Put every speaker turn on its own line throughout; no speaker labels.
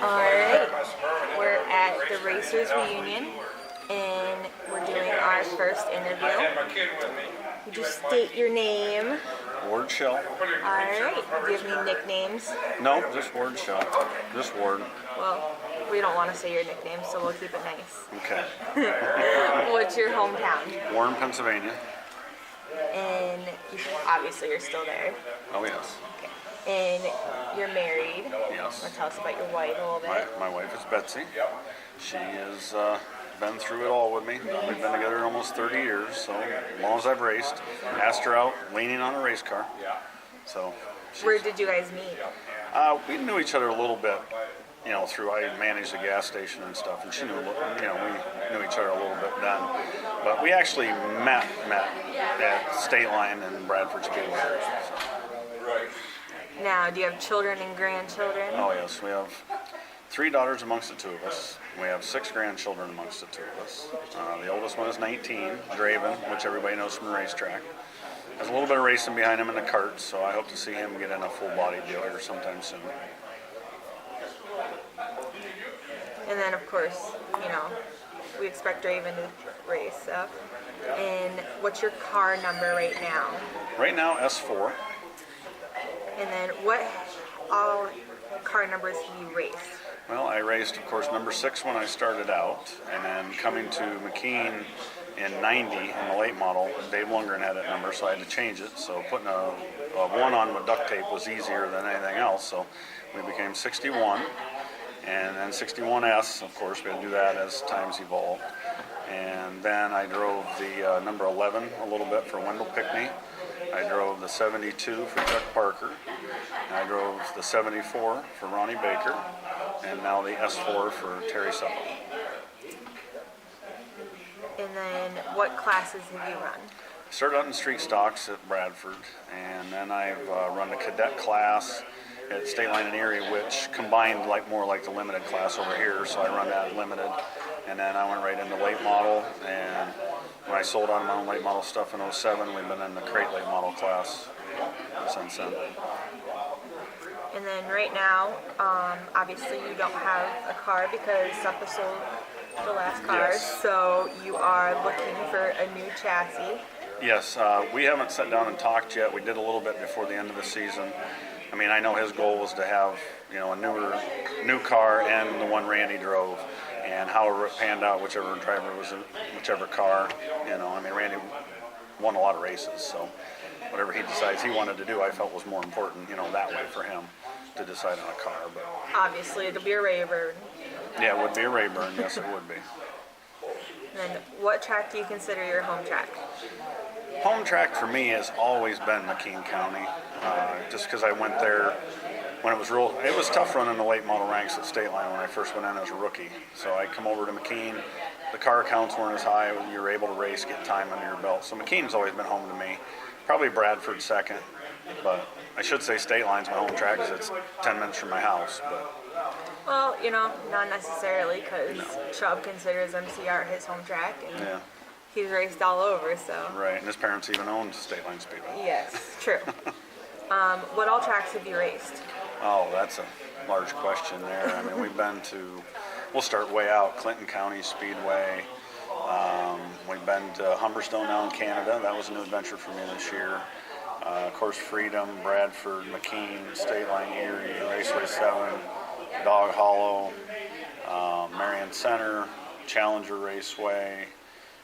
Alright, we're at the Racers Reunion and we're doing our first interview. Would you state your name?
Ward Schell.
Alright, do you have any nicknames?
No, just Ward Schell. Just Ward.
Well, we don't want to say your nickname, so we'll keep it nice.
Okay.
What's your hometown?
Warren, Pennsylvania.
And obviously you're still there.
Oh, yes.
Okay. And you're married.
Yes.
Want to tell us about your wife a little bit?
My wife is Betsy. She has been through it all with me. We've been together almost 30 years, so as long as I've raced. Asked her out leaning on a race car. So.
Where did you guys meet?
We knew each other a little bit, through I managed the gas station and stuff, and she knew, we knew each other a little bit then. But we actually met at State Line in Bradford Speedway. So.
Now, do you have children and grandchildren?
Oh yes, we have 3 daughters amongst the 2 of us. We have 6 grandchildren amongst the 2 of us. The oldest one is 19, Draven, which everybody knows from the racetrack. Has a little bit of racing behind him in the karts, so I hope to see him get in a full body deal here sometime soon.
And then, of course, we expect Draven to race. So. And what's your car number right now?
Right now, S4.
And then what all car numbers have you raced?
Well, I raced, of course, number 6 when I started out, and then coming to McKean in 90 in the late model, Dave Lundgren had that number, so I had to change it. So putting a 1 on with duct tape was easier than anything else, so we became 61. And then 61S, of course, we had to do that as times evolved. And then I drove the number 11 a little bit for Wendell Pickney. I drove the 72 for Chuck Parker. And I drove the 74 for Ronnie Baker. And now the S4 for Terry Sutton.
And then what classes have you run?
I started out in street stocks at Bradford, and then I've run the cadet class at State Line in Erie, which combined more like the limited class over here, so I run that limited. And then I went right into late model, and when I sold out of my own late model stuff in 07, we've been in the crate late model class since then.
And then right now, obviously you don't have a car because Suppa sold the last car,
Yes.
So you are looking for a new chassis.
Yes, we haven't sat down and talked yet. We did a little bit before the end of the season. I mean, I know his goal was to have, a new car and the one Randy drove. And however it panned out, whichever driver was in whichever car, Randy won a lot of races. So whatever he decides he wanted to do, I felt was more important, that way for him to decide on a car. But
Obviously, it'll be a Rayburn.
yeah, it would be a Rayburn. Yes, it would be.
And then what track do you consider your home track?
Home track for me has always been McKean County, just because I went there when it was tough running the late model ranks at State Line when I first went in as a rookie. So I come over to McKean, the car counts weren't as high, you were able to race, get time under your belt. So McKean's always been home to me. Probably Bradford second, but I should say State Line's my home track because it's 10 minutes from my house. But
Well, not necessarily, because Chubb considers MCR his home track, and
yeah,
he's raced all over, so.
right. And his parents even owned State Line Speedway.
Yes, true. What all tracks have you raced?
Oh, that's a large question there. I mean, we'll start way out, Clinton County Speedway. We've been to Humberstone now in Canada. That was a new adventure for me this year. Of course, Freedom, Bradford, McKean, State Line, Erie, Raceway 7, Dog Hollow, Marion Center, Challenger Raceway,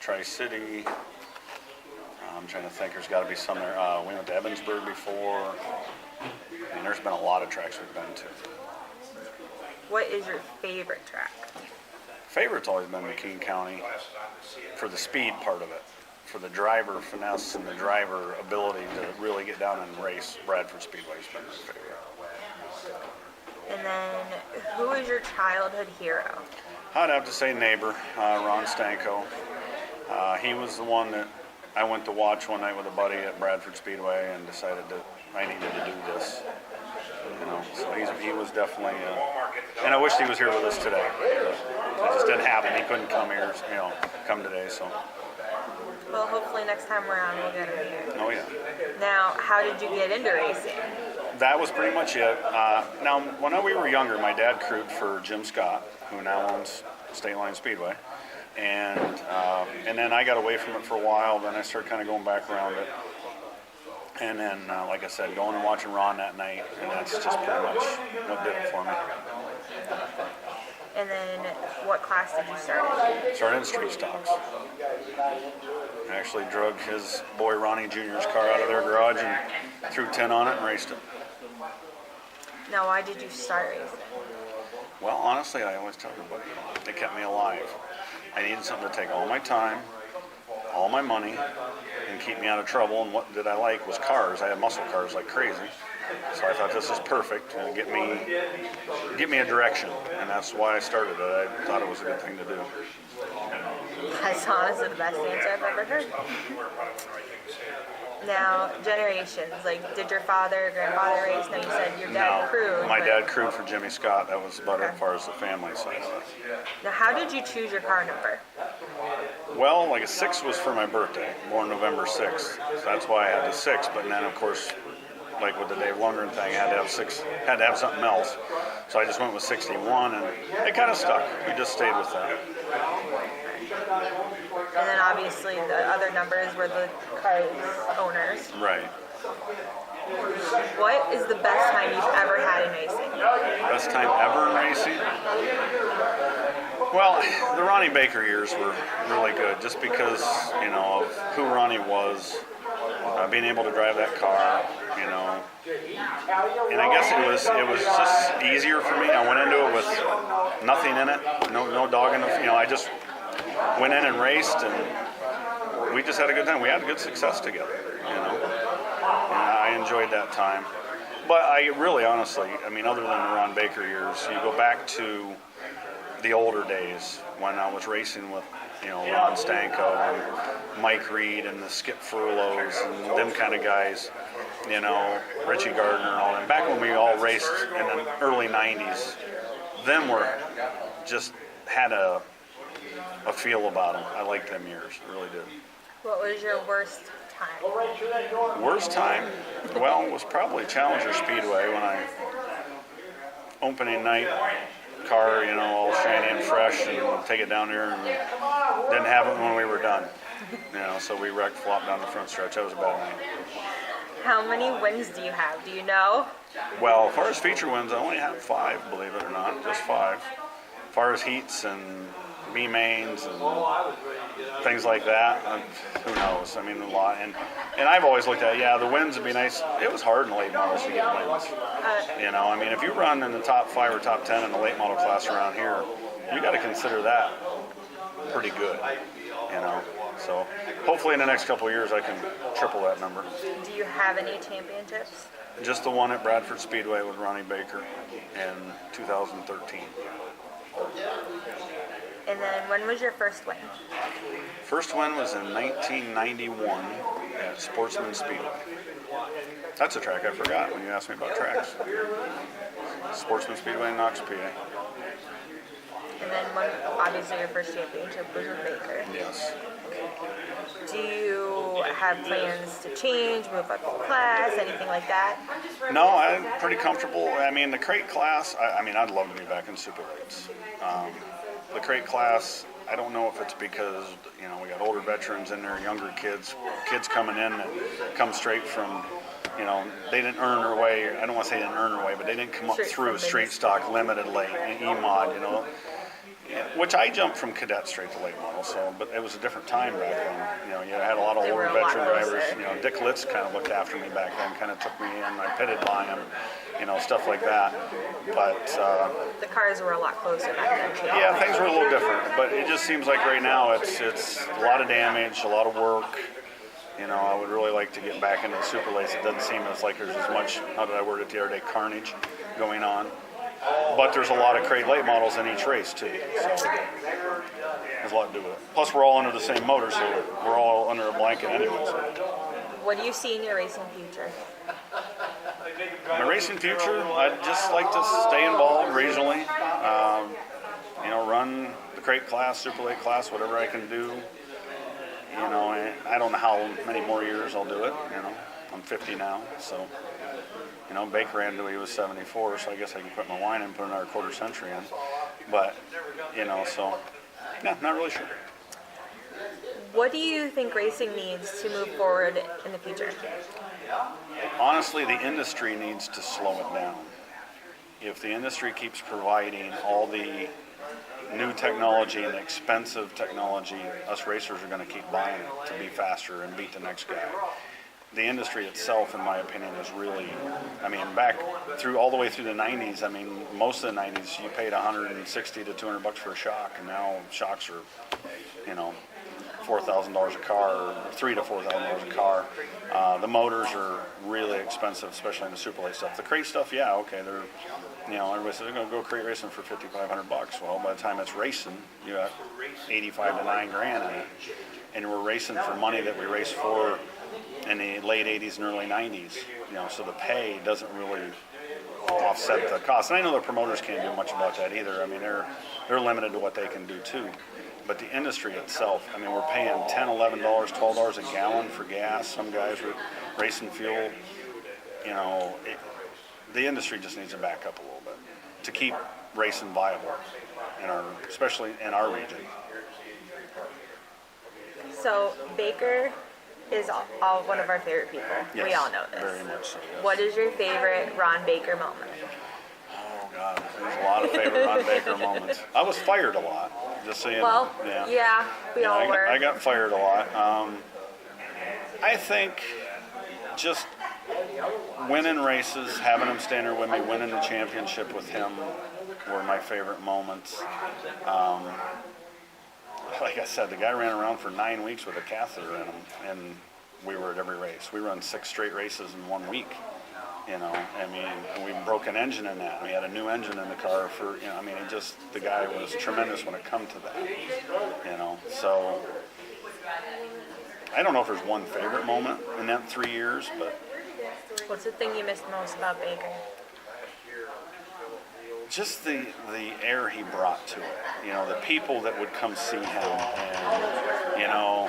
Tri-City. I'm trying to think, there's got to be some there. We went to Evansburg before. I mean, there's been a lot of tracks we've been to.
What is your favorite track?
Favorite's always been McKean County for the speed part of it. For the driver finesse and the driver ability to really get down and race, Bradford Speedway has been my favorite.
And then, who is your childhood hero?
I'd have to say neighbor, Ron Stanko. He was the one that I went to watch one night with a buddy at Bradford Speedway and decided that I needed to do this. So he was definitely, and I wish he was here with us today. It just didn't happen. He couldn't come here, come today. So.
Well, hopefully next time around we'll get him here.
Oh yeah.
Now, how did you get into racing?
that was pretty much it. Now, when we were younger, my dad crewed for Jim Scott, who now owns State Line Speedway, and then I got away from it for a while. Then I started kind of going back around it, and then, like I said, going and watching Ron that night, and that's just pretty much what did it for me.
And then what class did you start in?
Started in street stocks. I actually drug his boy Ronnie Jr.'s car out of their garage and threw 10 on it and raced it.
Now, why did you start racing?
Well, honestly, I always tell everybody, it kept me alive. I needed something to take all my time, all my money, and keep me out of trouble. And what did I like was cars. I had muscle cars like crazy. So I thought this is perfect and get me a direction. And that's why I started it. I thought it was a good thing to do.
That's honestly the best answer I've ever heard. Now, generations, like, did your father or grandfather race? No, you said your dad crewed.
My dad crewed for Jimmy Scott. That was about as far as the family side.
Now, how did you choose your car number?
Well, like a 6 was for my birthday, born November 6th. So that's why I had the 6. But then, of course, like with the Dave Lundgren thing, I had to have 6, had to have something else. So I just went with 61, and it kind of stuck. We just stayed with that.
And then obviously the other numbers were the car's owners.
Right.
What is the best time you've ever had in racing?
Best time ever in racing? Well, the Ronnie Baker years were really good, just because, you know, of who Ronnie was, being able to drive that car, you know. And I guess it was just easier for me. I went into it with nothing in it, no dog in the, you know. I just went in and raced, and we just had a good time. We had good success together, you know. And I enjoyed that time. But I really, honestly, I mean, other than the Ron Baker years, you go back to the older days when I was racing with, you know, Ron Stanko and Mike Reed and the Skip Furloughs and them kind of guys, you know, Richie Gardner and all that. Back when we all raced in the early 90s, them were just had a feel about them. I liked them years, really did.
What was your worst time?
Worst time? Well, it was probably Challenger Speedway when I, opening night, car, you know, all shiny and fresh, and take it down there, and didn't have it when we were done. You know, so we wrecked, flopped down the front stretch. That was a bad night.
How many wins do you have? Do you know?
Well, as far as feature wins, I only have 5, believe it or not, just 5. As far as heats and B-mains and things like that, who knows? I mean, a lot. And I've always looked at, yeah, the wins would be nice. It was hard in the late models to get wins. You know, I mean, if you run in the top 5 or top 10 in the late model class around here, you got to consider that pretty good, you know. So hopefully in the next couple of years I can triple that number.
Do you have any championships?
Just the one at Bradford Speedway with Ronnie Baker in 2013.
And then when was your first win?
First win was in 1991 at Sportsman Speedway. That's a track I forgot when you asked me about tracks. Sportsman Speedway in Knox, PA.
And then when, obviously your first championship was with Baker.
Yes.
Do you have plans to change, move up in class, anything like that?
No, I'm pretty comfortable. I mean, the crate class, I mean, I'd love to be back in super rates. The crate class, I don't know if it's because, you know, we got older veterans in there, younger kids coming in that come straight from, you know, they didn't earn their way. I don't want to say they didn't earn their way, but they didn't come up through street stock, limited late, E-mod, you know. Which I jumped from cadet straight to late model, so, but it was a different time back then. You know, you had a lot of older veteran drivers. You know, Dick Litz kind of looked after me back then, kind of took me in. I pitted by him, you know, stuff like that. But
the cars were a lot closer back then too.
Yeah, things were a little different. But it just seems like right now it's a lot of damage, a lot of work. You know, I would really like to get back into the super lace. It doesn't seem as like there's as much, how did I word it the other day, carnage going on. But there's a lot of crate late models in each race too, so there's a lot to do with it. Plus we're all under the same motor, so we're all under a blanket anyways.
What do you see in your racing future?
My racing future, I'd just like to stay involved regionally, you know, run the crate class, super late class, whatever I can do. You know, I don't know how many more years I'll do it, you know. I'm 50 now, so You know, Baker ran until he was 74, so I guess I can put my wine in and put another quarter century in. But, you know, so, yeah, not really sure.
What do you think racing needs to move forward in the future?
Honestly, the industry needs to slow it down. If the industry keeps providing all the new technology and expensive technology, us racers are going to keep buying it to be faster and beat the next guy. The industry itself, in my opinion, is really, I mean, back through all the way through the 90s, I mean, most of the 90s, you paid $160 to $200 for a shock, and now shocks are, you know, $4,000 a car, or $3,000 to $4,000 a car. The motors are really expensive, especially in the super late stuff. The crate stuff, yeah, okay, they're, you know, everybody says they're going to go crate racing for $5,500. Well, by the time it's racing, you got 85 to $9 grand in it, and we're racing for money that we raced for in the late 80s and early 90s. You know, so the pay doesn't really offset the cost. And I know the promoters can't do much about that either. I mean, they're limited to what they can do too. But the industry itself, I mean, we're paying $10, $11, $12 a gallon for gas. Some guys are racing fuel. You know, the industry just needs to back up a little bit to keep racing viable, especially in our region.
So Baker is all one of our favorite people.
Yes,
we all know this.
Very much so, yes.
What is your favorite Ron Baker moment?
Oh, God, there's a lot of favorite Ron Baker moments. I was fired a lot, just so you
Well,
know.
yeah, we all were.
I got fired a lot. I think just winning races, having him stand there with me, winning the championship with him were my favorite moments. Like I said, the guy ran around for 9 weeks with a catheter in him, and we were at every race. We run 6 straight races in 1 week. You know, I mean, we broke an engine in that. We had a new engine in the car for, you know, I mean, the guy was tremendous when it come to that. You know, so I don't know if there's one favorite moment in that 3 years, but
What's the thing you missed most about Baker?
just the air he brought to it. You know, the people that would come see him, and, you know,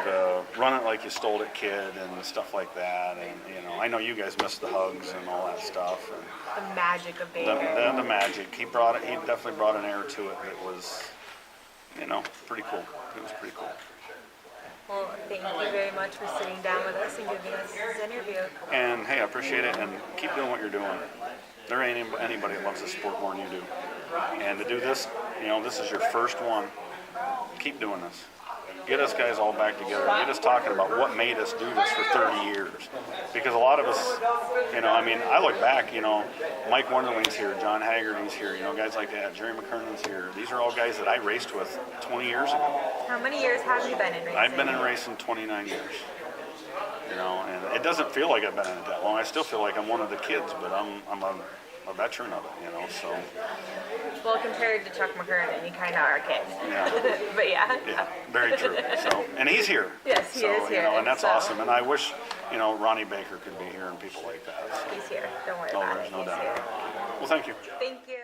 the run it like you stole it kid and stuff like that. And, you know, I know you guys missed the hugs and all that stuff. And
The magic of Baker.
the magic. He definitely brought an air to it that was, you know, pretty cool. It was pretty cool.
Well, thank you very much for sitting down with us and giving us this interview.
And hey, I appreciate it, and keep doing what you're doing. There ain't anybody that loves this sport more than you do. And to do this, you know, this is your first one. Keep doing this. Get us guys all back together. Get us talking about what made us do this for 30 years. Because a lot of us, you know, I mean, I look back, you know, Mike Wonderling's here, John Haggerty's here, you know, guys like that, Jerry McKernan's here. These are all guys that I raced with 20 years ago.
How many years have you been in racing?
I've been in racing 29 years. You know, and it doesn't feel like I've been in it that long. I still feel like I'm one of the kids, but I'm a veteran of it, you know, so.
Well, compared to Chuck McKernan, you kind of are a kid.
Yeah.
But yeah.
Yeah, very true. So, and he's here.
Yes, he
so,
is here.
You know, and that's
so.
awesome. And I wish, you know, Ronnie Baker could be here and people like that. So.
He's here. Don't worry
No,
about
there's
it.
no
He's
doubt.
here.
Well, thank you.
Thank you.